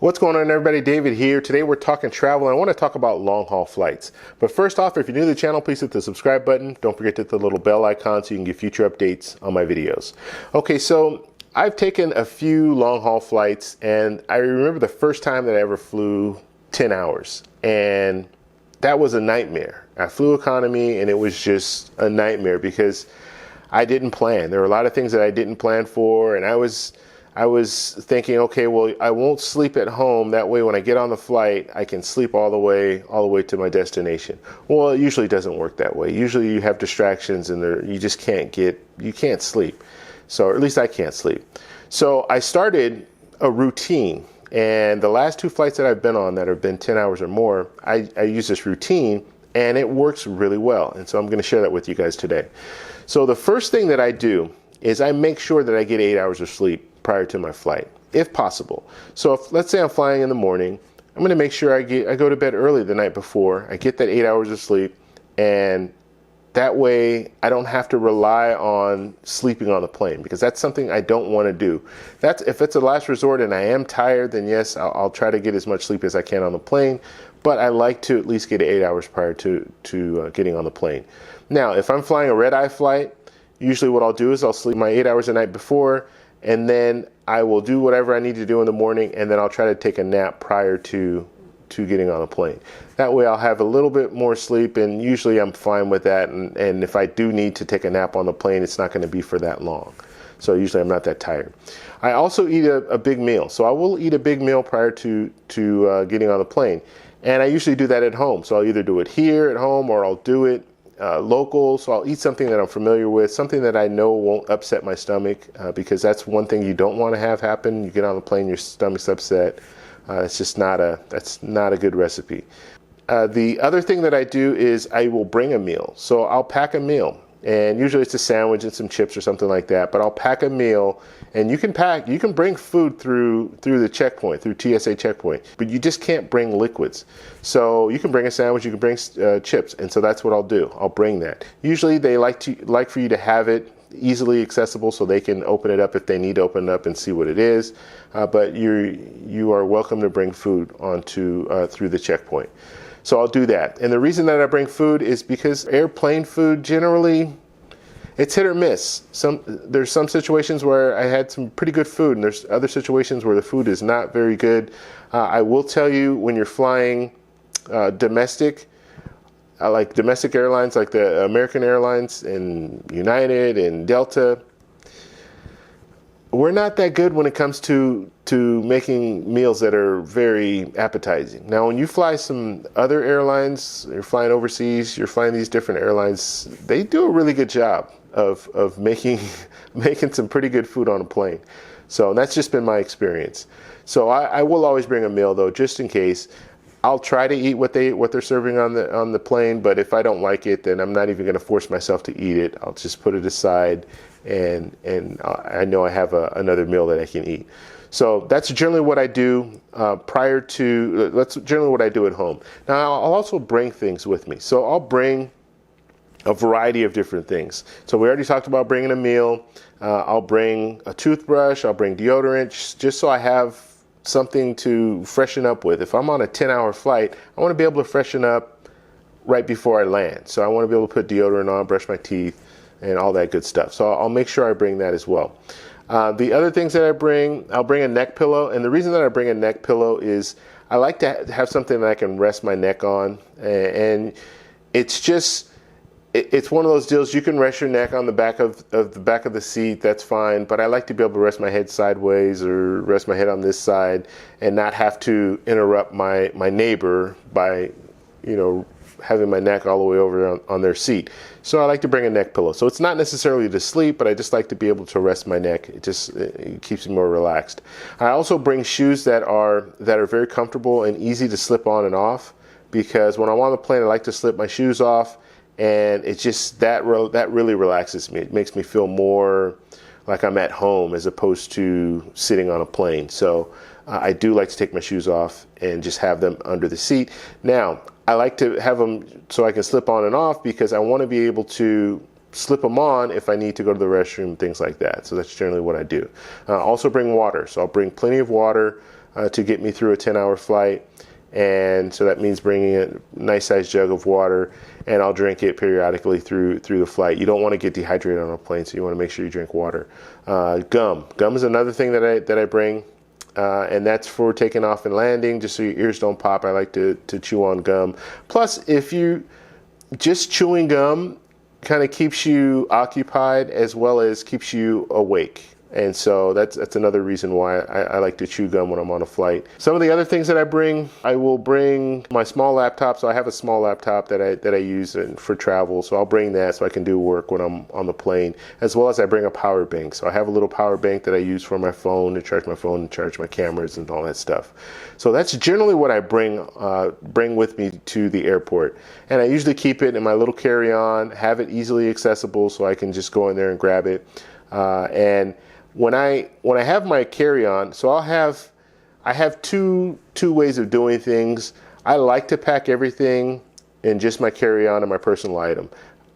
What's going on, everybody? David here. Today we're talking travel, and I want to talk about long haul flights. But first off, if you're new to the channel, please hit the subscribe button. Don't forget to hit the little bell icon so you can get future updates on my videos. Okay, so I've taken a few long haul flights, and I remember the first time that I ever flew 10 hours, and that was a nightmare. I flew economy, and it was just a nightmare because I didn't plan. There were a lot of things that I didn't plan for, and I was thinking, okay, well, I won't sleep at home. That way, when I get on the flight, I can sleep all the way to my destination. Well, it usually doesn't work that way. Usually, you have distractions, and you just can't sleep. So, or at least I can't sleep. So, I started a routine, and the last two flights that I've been on that have been 10 hours or more, I use this routine, and it works really well. And so, I'm going to share that with you guys today. So, the first thing that I do is I make sure that I get 8 hours of sleep prior to my flight, if possible. So let's say I'm flying in the morning, I'm going to make sure I go to bed early the night before. I get that 8 hours of sleep, and that way I don't have to rely on sleeping on the plane, because that's something I don't want to do. If it's a last resort and I am tired, then yes, I'll try to get as much sleep as I can on the plane, but I like to at least get 8 hours prior to getting on the plane. Now, if I'm flying a red-eye flight, usually what I'll do is I'll sleep my 8 hours the night before, and then I will do whatever I need to do in the morning, and then I'll try to take a nap prior to getting on a plane. That way I'll have a little bit more sleep, and usually I'm fine with that. And if I do need to take a nap on the plane, it's not going to be for that long. So usually I'm not that tired. I also eat a big meal. So I will eat a big meal prior to getting on the plane. And I usually do that at home. So I'll either do it here at home, or I'll do it local. So I'll eat something that I'm familiar with, something that I know won't upset my stomach, because that's one thing you don't want to have happen. You get on the plane, your stomach's upset. It's just that's not a good recipe. The other thing that I do is I will bring a meal. So I'll pack a meal, and usually it's a sandwich and some chips or something like that, but I'll pack a meal. And you can bring food through the checkpoint, through TSA checkpoint, but you just can't bring liquids. So you can bring a sandwich, you can bring chips, and so that's what I'll do. I'll bring that. Usually they like for you to have it easily accessible so they can open it up if they need to open it up and see what it is. But you are welcome to bring food through the checkpoint. So I'll do that. And the reason that I bring food is because airplane food generally, it's hit or miss. There's some situations where I had some pretty good food, and there's other situations where the food is not very good. I will tell you, when you're flying domestic, like domestic airlines, like the American Airlines and United and Delta, we're not that good when it comes to making meals that are very appetizing. Now, when you fly some other airlines, you're flying overseas, you're flying these different airlines, they do a really good job of making some pretty good food on a plane. So that's just been my experience. So I will always bring a meal, though, just in case. I'll try to eat what they're serving on the plane, but if I don't like it, then I'm not even going to force myself to eat it. I'll just put it aside, and I know I have another meal that I can eat. So that's generally what I do that's generally what I do at home. Now, I'll also bring things with me. So I'll bring a variety of different things. So we already talked about bringing a meal. I'll bring a toothbrush. I'll bring deodorant, just so I have something to freshen up with. If I'm on a 10-hour flight, I want to be able to freshen up right before I land. So I want to be able to put deodorant on, brush my teeth, and all that good stuff. So I'll make sure I bring that as well. The other things that I'll bring a neck pillow. And the reason that I bring a neck pillow is I like to have something that I can rest my neck on. And it's one of those deals. You can rest your neck on the back of the seat. That's fine. But I like to be able to rest my head sideways or rest my head on this side and not have to interrupt my neighbor by, having my neck all the way over on their seat. So I like to bring a neck pillow. So it's not necessarily to sleep, but I just like to be able to rest my neck. It keeps me more relaxed. I also bring shoes that are very comfortable and easy to slip on and off, because when I'm on the plane, I like to slip my shoes off, and it's just that really relaxes me. It makes me feel more like I'm at home as opposed to sitting on a plane. So I do like to take my shoes off and just have them under the seat. Now, I like to have them so I can slip on and off, because I want to be able to slip them on if I need to go to the restroom, things like that. So that's generally what I do. Also bring water. So I'll bring plenty of water. to get me through a 10-hour flight. And so that means bringing a nice sized jug of water, and I'll drink it periodically through the flight. You don't want to get dehydrated on a plane, so you want to make sure you drink water. Gum is another thing that I bring, and that's for taking off and landing, just so your ears don't pop. I like to chew on gum. Plus, if you just chewing gum kind of keeps you occupied as well as keeps you awake. And so that's another reason why I like to chew gum when I'm on a flight. Some of the other things that I will bring my small laptop. So I have a small laptop that I use for travel. So I'll bring that so I can do work when I'm on the plane, as well as I bring a power bank. So I have a little power bank that I use for my phone, to charge my phone, and charge my cameras and all that stuff. So that's generally what I bring with me to the airport. And I usually keep it in my little carry-on, have it easily accessible so I can just go in there and grab it. And when I have my carry-on, so I have two ways of doing things. I like to pack everything in just my carry-on and my personal item.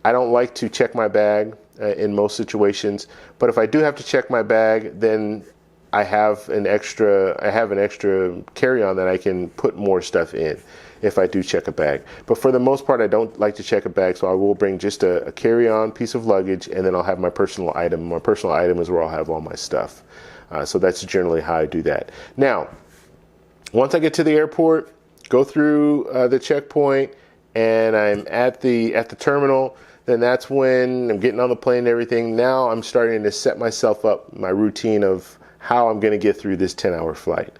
I don't like to check my bag in most situations, but if I do have to check my bag, then I have an extra carry-on that I can put more stuff in if I do check a bag. But for the most part, I don't like to check a bag, so I will bring just a carry-on piece of luggage, and then I'll have my personal item. My personal item is where I'll have all my stuff. So that's generally how I do that. Now, once I get to the airport, go through the checkpoint, and I'm at the terminal, then that's when I'm getting on the plane and everything. Now I'm starting to set myself up, my routine of how I'm going to get through this 10-hour flight.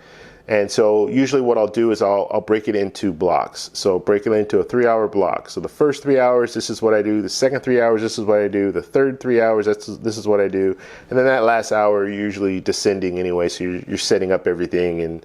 And so usually what I'll do is I'll break it into blocks. So break it into a 3-hour block. So the first 3 hours, this is what I do. The second 3 hours, this is what I do. The third 3 hours, this is what I do. And then that last hour, you're usually descending anyway. So you're setting up everything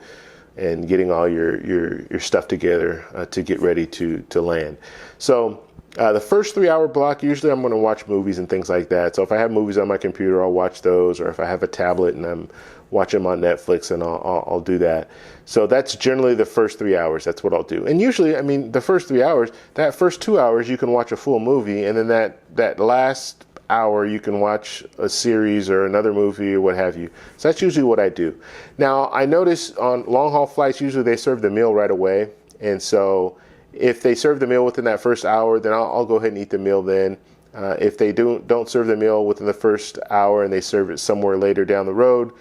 and getting all your stuff together to get ready to land. So the first 3-hour block, usually I'm going to watch movies and things like that. So if I have movies on my computer, I'll watch those. Or if I have a tablet and I'm watching them on Netflix, and I'll do that. So that's generally the first 3 hours. That's what I'll do. And usually, I mean, the first 3 hours, that first 2 hours, you can watch a full movie. And then that last hour, you can watch a series or another movie or what have you. So that's usually what I do. Now, I notice on long haul flights, usually they serve the meal right away. And so if they serve the meal within that first hour, then I'll go ahead and eat the meal then. If they don't serve the meal within the first hour and they serve it somewhere later down the road,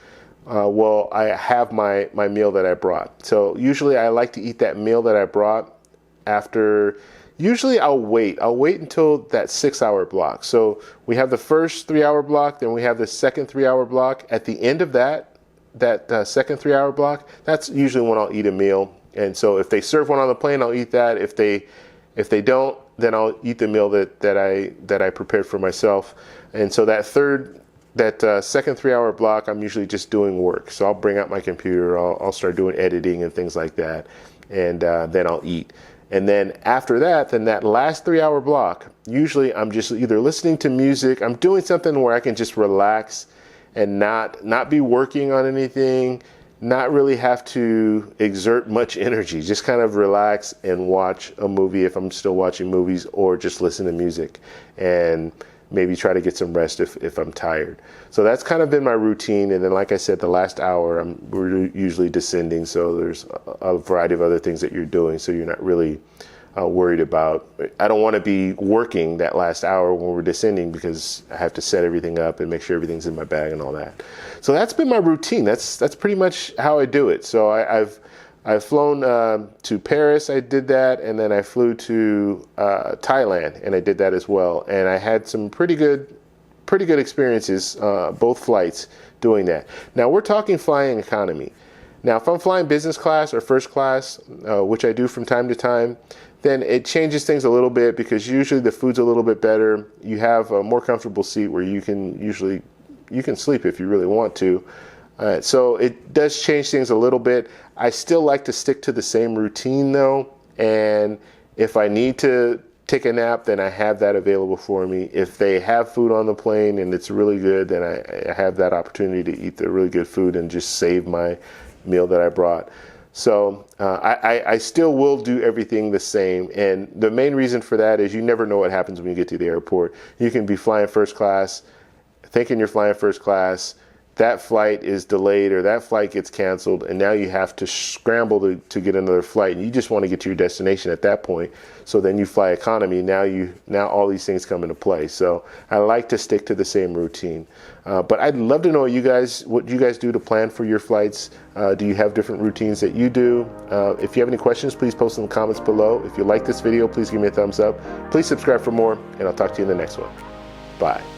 well, I have my meal that I brought. So usually I like to eat that meal that I brought after. Usually I'll wait until that 6-hour block. So we have the first 3-hour block, then we have the second 3-hour block. At the end of that second 3-hour block, that's usually when I'll eat a meal. And so if they serve one on the plane, I'll eat that. If they don't, then I'll eat the meal that I prepared for myself. And so that second 3-hour block, I'm usually just doing work. So I'll bring out my computer, I'll start doing editing and things like that, and then I'll eat. And then after that, then that last 3-hour block, usually I'm just either listening to music, I'm doing something where I can just relax and not be working on anything, not really have to exert much energy, just kind of relax and watch a movie if I'm still watching movies, or just listen to music and maybe try to get some rest if I'm tired. So that's kind of been my routine. And then, like I said, the last hour, we're usually descending. So there's a variety of other things that you're doing. So you're not really worried about. I don't want to be working that last hour when we're descending, because I have to set everything up and make sure everything's in my bag and all that. So that's been my routine. That's pretty much how I do it. So I've flown to Paris, I did that, and then I flew to Thailand, and I did that as well. And I had some pretty good experiences, both flights, doing that. Now, we're talking flying economy. Now, if I'm flying business class or first class, which I do from time to time, then it changes things a little bit, because usually the food's a little bit better. You have a more comfortable seat where you can sleep if you really want to. So it does change things a little bit. I still like to stick to the same routine though. And if I need to take a nap, then I have that available for me. If they have food on the plane and it's really good, then I have that opportunity to eat the really good food and just save my meal that I brought. So I still will do everything the same. And the main reason for that is you never know what happens when you get to the airport. You can be flying first class, thinking you're flying first class, that flight is delayed or that flight gets canceled, and now you have to scramble to get another flight, and you just want to get to your destination at that point. So then you fly economy. Now all these things come into play. So I like to stick to the same routine. But I'd love to know what you guys do to plan for your flights. Do you have different routines that you do? If you have any questions, please post in the comments below. If you like this video, please give me a thumbs up. Please subscribe for more, and I'll talk to you in the next one. Bye.